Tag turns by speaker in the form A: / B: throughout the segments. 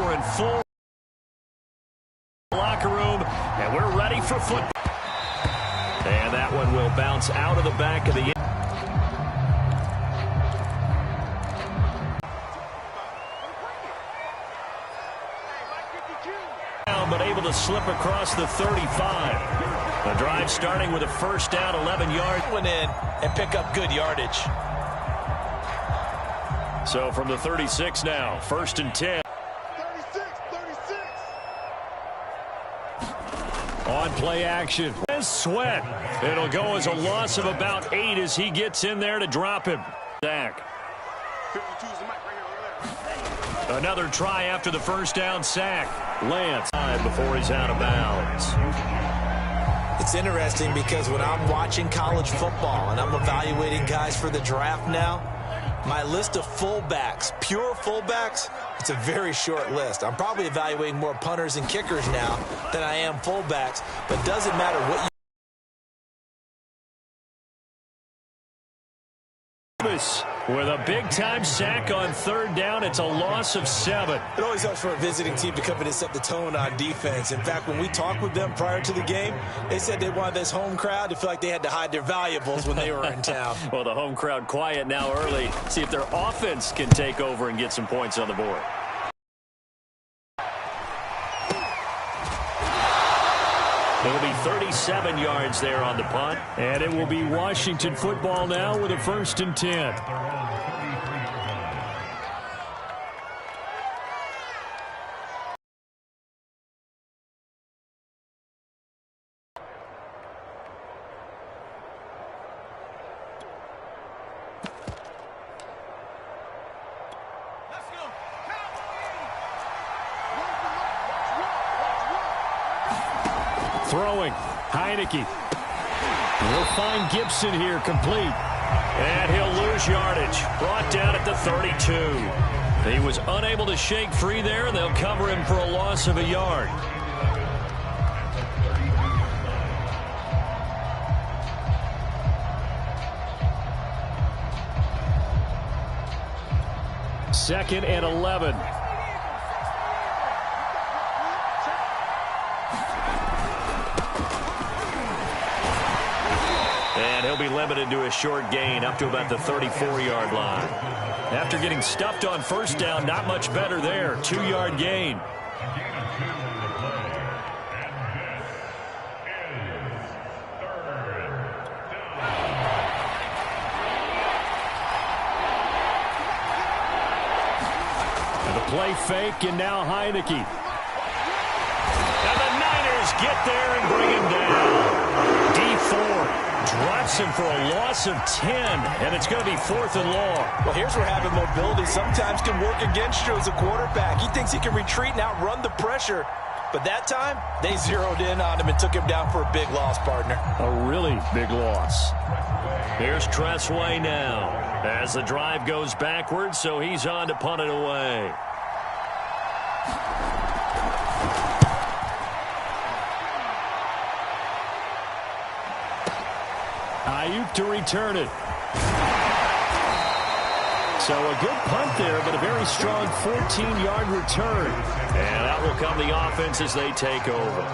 A: We're in full locker room, and we're ready for football. And that one will bounce out of the back of the but able to slip across the 35. The drive starting with a first down, 11 yards.
B: Went in and pick up good yardage.
A: So from the 36 now, first and 10.
C: 36.
A: On play action. Sweat. It'll go as a loss of about 8 as he gets in there to drop him. Sack. Another try after the first down sack. Lance before he's out of bounds.
B: It's interesting because when I'm watching college football and I'm evaluating guys for the draft now, my list of fullbacks, pure fullbacks, it's a very short list. I'm probably evaluating more punters and kickers now than I am fullbacks, but it doesn't matter what you
A: with a big-time sack on third down. It's a loss of 7.
B: It always helps for a visiting team to come in and set the tone on defense. In fact, when we talked with them prior to the game, they said they wanted this home crowd to feel like they had to hide their valuables when they were in town.
A: Well, the home crowd quiet now early. See if their offense can take over and get some points on the board. It'll be 37 yards there on the punt. And it will be Washington football now with a first and 10. Throwing, Heineke. We'll find Gibson here complete. And he'll lose yardage. Brought down at the 32. He was unable to shake free there, and they'll cover him for a loss of a yard. Second and 11. And he'll be limited to a short gain up to about the 34-yard line. After getting stuffed on first down, not much better there. 2-yard gain. And the play fake, and now Heineke. And the Niners get there and bring him down. D4. Drops him for a loss of 10, and it's going to be 4th and long.
B: Well, here's where having mobility sometimes can work against you as a quarterback. He thinks he can retreat and outrun the pressure. But that time, they zeroed in on him and took him down for a big loss, partner.
A: A really big loss. Here's Tressway now as the drive goes backwards, so he's on to punt it away. Ayuk to return it. So a good punt there, but a very strong 14-yard return. And out will come the offense as they take over.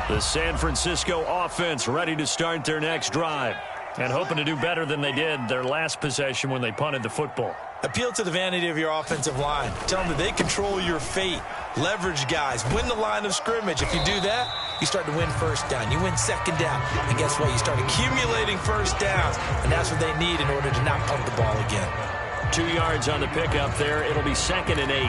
A: The San Francisco offense ready to start their next drive and hoping to do better than they did their last possession when they punted the football.
B: Appeal to the vanity of your offensive line. Tell them that they control your fate. Leverage guys. Win the line of scrimmage. If you do that, you start to win first down. You win second down. And guess what? You start accumulating first downs. And that's what they need in order to not punt the ball again.
A: 2 yards on the pickup there. It'll be 2nd and 8.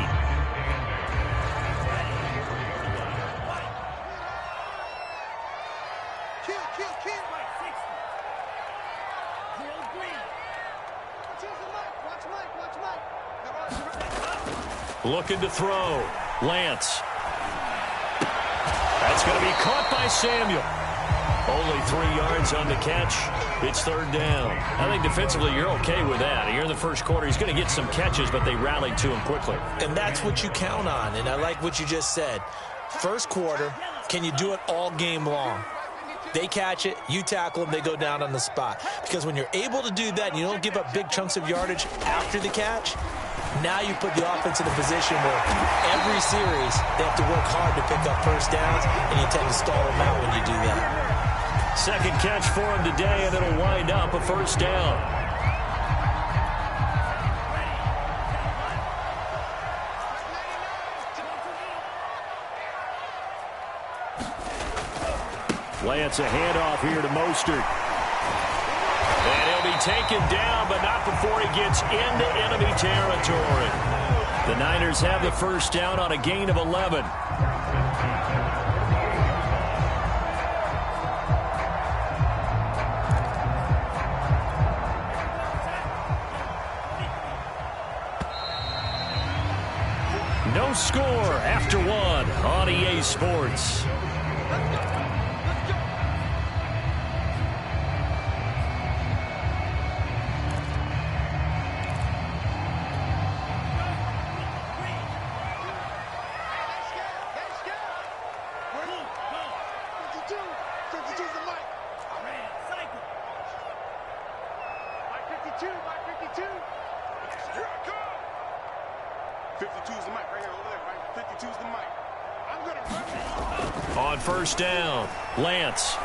A: Looking to throw. Lance. That's going to be caught by Samuel. Only 3 yards on the catch. It's 3rd down. I think defensively you're okay with that. Here in the first quarter, he's going to get some catches, but they rallied to him quickly.
B: And that's what you count on, and I like what you just said. First quarter, can you do it all game long? They catch it, you tackle them, they go down on the spot. Because when you're able to do that and you don't give up big chunks of yardage after the catch, now you put the offense in a position where every series they have to work hard to pick up first downs, and you tend to stall them out when you do that.
A: Second catch for him today, and it'll wind up a first down. Lance a handoff here to Mostert. And he'll be taken down, but not before he gets into enemy territory. The Niners have the first down on a gain of 11. No score after one on EA Sports. On first down, Lance.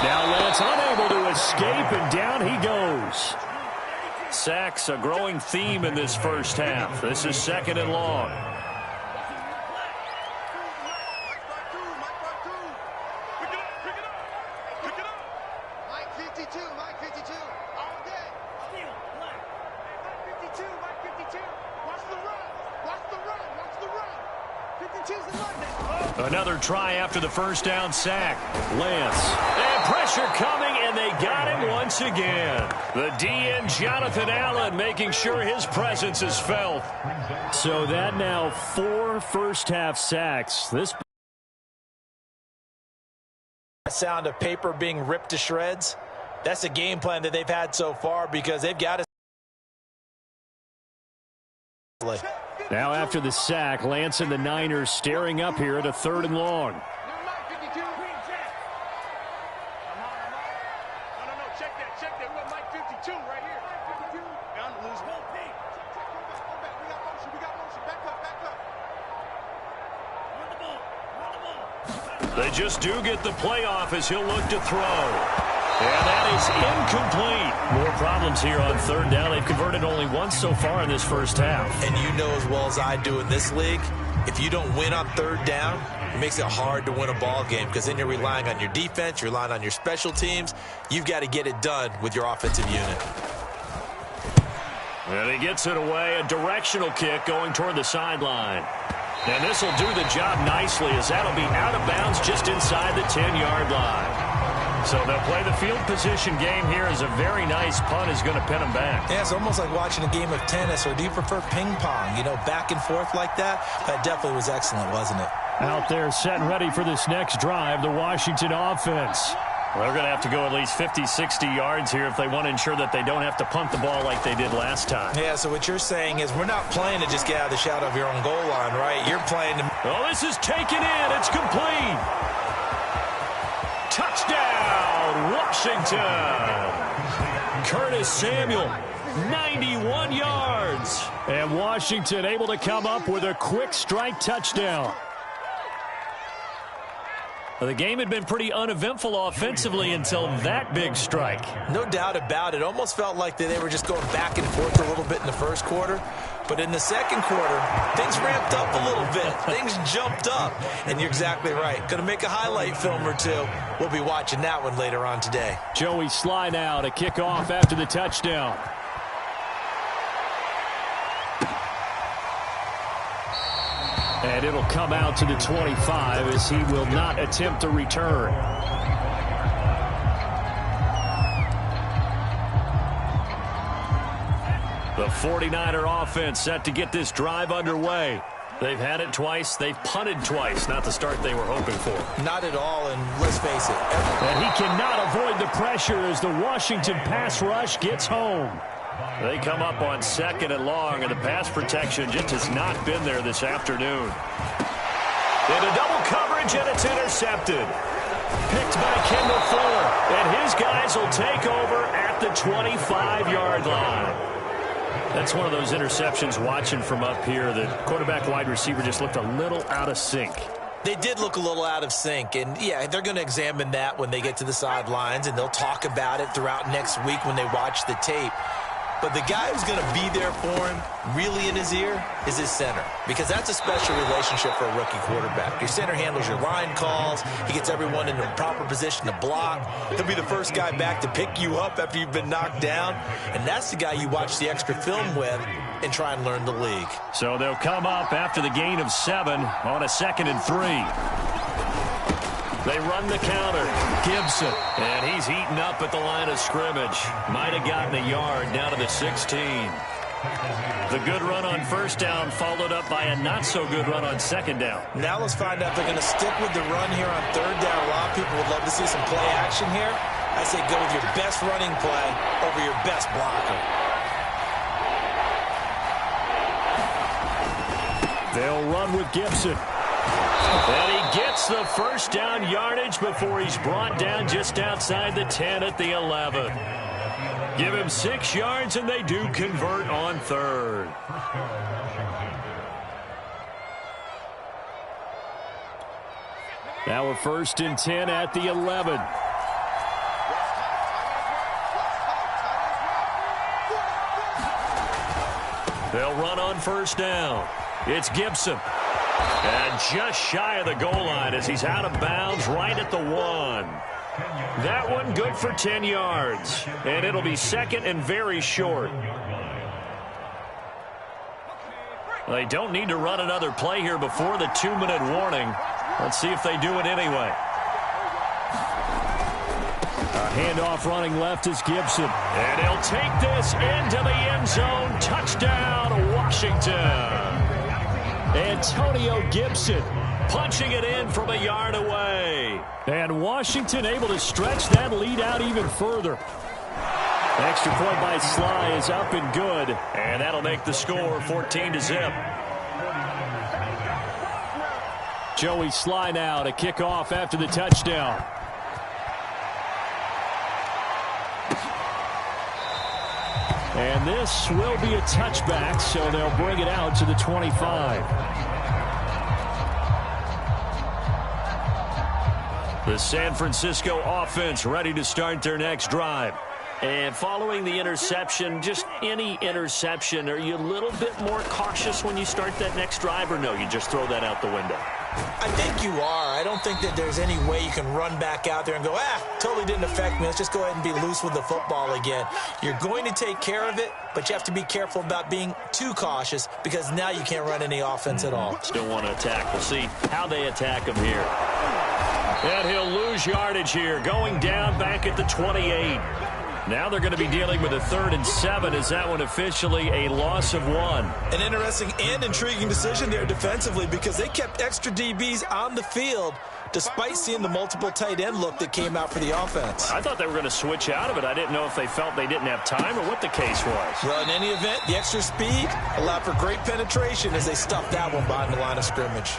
A: Now Lance unable to escape, and down he goes. Sacks a growing theme in this first half. This is second and long. Another try after the first down sack. Lance. And pressure coming, and they got him once again. The DN, Jonathan Allen, making sure his presence is felt. So that now 4 first-half sacks. This
B: sound of paper being ripped to shreds. That's the game plan that they've had so far, because they've got to.
A: Now after the sack, Lance and the Niners staring up here at a third and long. They just do get the playoff as he'll look to throw. And that is incomplete. More problems here on third down. They've converted only once so far in this first half.
B: And you know as well as I do in this league, if you don't win on third down, it makes it hard to win a ball game, because then you're relying on your defense, you're relying on your special teams. You've got to get it done with your offensive unit.
A: And he gets it away. A directional kick going toward the sideline. And this will do the job nicely, as that'll be out of bounds just inside the 10-yard line. So they'll play the field position game here, as a very nice punt is going to pin them back.
B: Yeah, it's almost like watching a game of tennis, or do you prefer ping pong? You know, back and forth like that? That definitely was excellent, wasn't it?
A: Out there set and ready for this next drive, the Washington offense. They're going to have to go at least 50, 60 yards here if they want to ensure that they don't have to punt the ball like they did last time.
B: Yeah, so what you're saying is we're not playing to just get out of the shadow of your own goal line, right? You're playing to...
A: Oh, this is taken in. It's complete. Touchdown, Washington. Curtis Samuel, 91 yards. And Washington able to come up with a quick strike touchdown. The game had been pretty uneventful offensively until that big strike.
B: No doubt about it. Almost felt like they were just going back and forth a little bit in the first quarter. But in the second quarter, things ramped up a little bit. Things jumped up. And you're exactly right. Going to make a highlight film or two. We'll be watching that one later on today.
A: Joey Sly now to kick off after the touchdown. And it'll come out to the 25 as he will not attempt a return. The 49er offense set to get this drive underway. They've had it twice. They've punted twice. Not the start they were hoping for.
B: Not at all, and let's face it.
A: And he cannot avoid the pressure as the Washington pass rush gets home. They come up on second and long, and the pass protection just has not been there this afternoon. Into double coverage, and it's intercepted. Picked by Kendall Fuller. And his guys will take over at the 25-yard line. That's one of those interceptions watching from up here. The quarterback wide receiver just looked a little out of sync.
B: They did look a little out of sync, and, yeah, they're going to examine that when they get to the sidelines, and they'll talk about it throughout next week when they watch the tape. But the guy who's going to be there for him, really in his ear, is his center, because that's a special relationship for a rookie quarterback. Your center handles your line calls. He gets everyone in the proper position to block. He'll be the first guy back to pick you up after you've been knocked down, and that's the guy you watch the extra film with and try and learn the league.
A: So they'll come up after the gain of 7 on a 2nd and 3. They run the counter. Gibson. And he's eaten up at the line of scrimmage. Might have gotten a yard down to the 16. The good run on first down followed up by a not-so-good run on second down.
B: Now let's find out if they're going to stick with the run here on third down. A lot of people would love to see some play action here. I say go with your best running play over your best blocker.
A: They'll run with Gibson. And he gets the first down yardage before he's brought down just outside the 10 at the 11. Give him 6 yards, and they do convert on third. Now a 1st and 10 at the 11. They'll run on first down. It's Gibson. And just shy of the goal line as he's out of bounds right at the 1. That one good for 10 yards. And it'll be 2nd and very short. They don't need to run another play here before the 2-minute warning. Let's see if they do it anyway. A handoff running left is Gibson. And he'll take this into the end zone. Touchdown, Washington. Antonio Gibson punching it in from a yard away. And Washington able to stretch that lead out even further. Extra point by Sly is up and good. And that'll make the score 14-0. Joey Sly now to kick off after the touchdown. And this will be a touchback, so they'll bring it out to the 25. The San Francisco offense ready to start their next drive. And following the interception, just any interception, are you a little bit more cautious when you start that next drive, or no, you just throw that out the window?
B: I think you are. I don't think that there's any way you can run back out there and go, totally didn't affect me. Let's just go ahead and be loose with the football again. You're going to take care of it, but you have to be careful about being too cautious because now you can't run any offense at all.
A: Still want to attack. We'll see how they attack him here. And he'll lose yardage here, going down back at the 28. Now they're going to be dealing with a 3rd and 7. Is that one officially a loss of 1?
B: An interesting and intriguing decision there defensively because they kept extra DBs on the field despite seeing the multiple tight end look that came out for the offense.
A: I thought they were going to switch out of it. I didn't know if they felt they didn't have time or what the case was.
B: Well, in any event, the extra speed allowed for great penetration as they stuffed that one behind the line of scrimmage.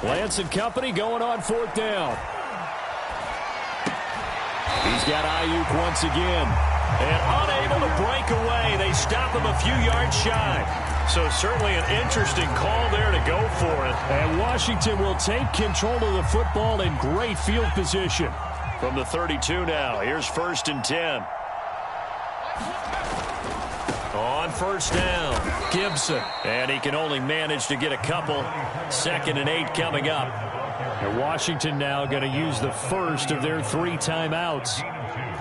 A: Lance and company going on 4th down. He's got Ayuk once again. And unable to break away. They stop him a few yards shy. So certainly an interesting call there to go for it. And Washington will take control of the football in great field position. From the 32 now, here's 1st and 10. On first down, Gibson. And he can only manage to get a couple. 2nd and 8 coming up. And Washington now going to use the first of their 3 timeouts.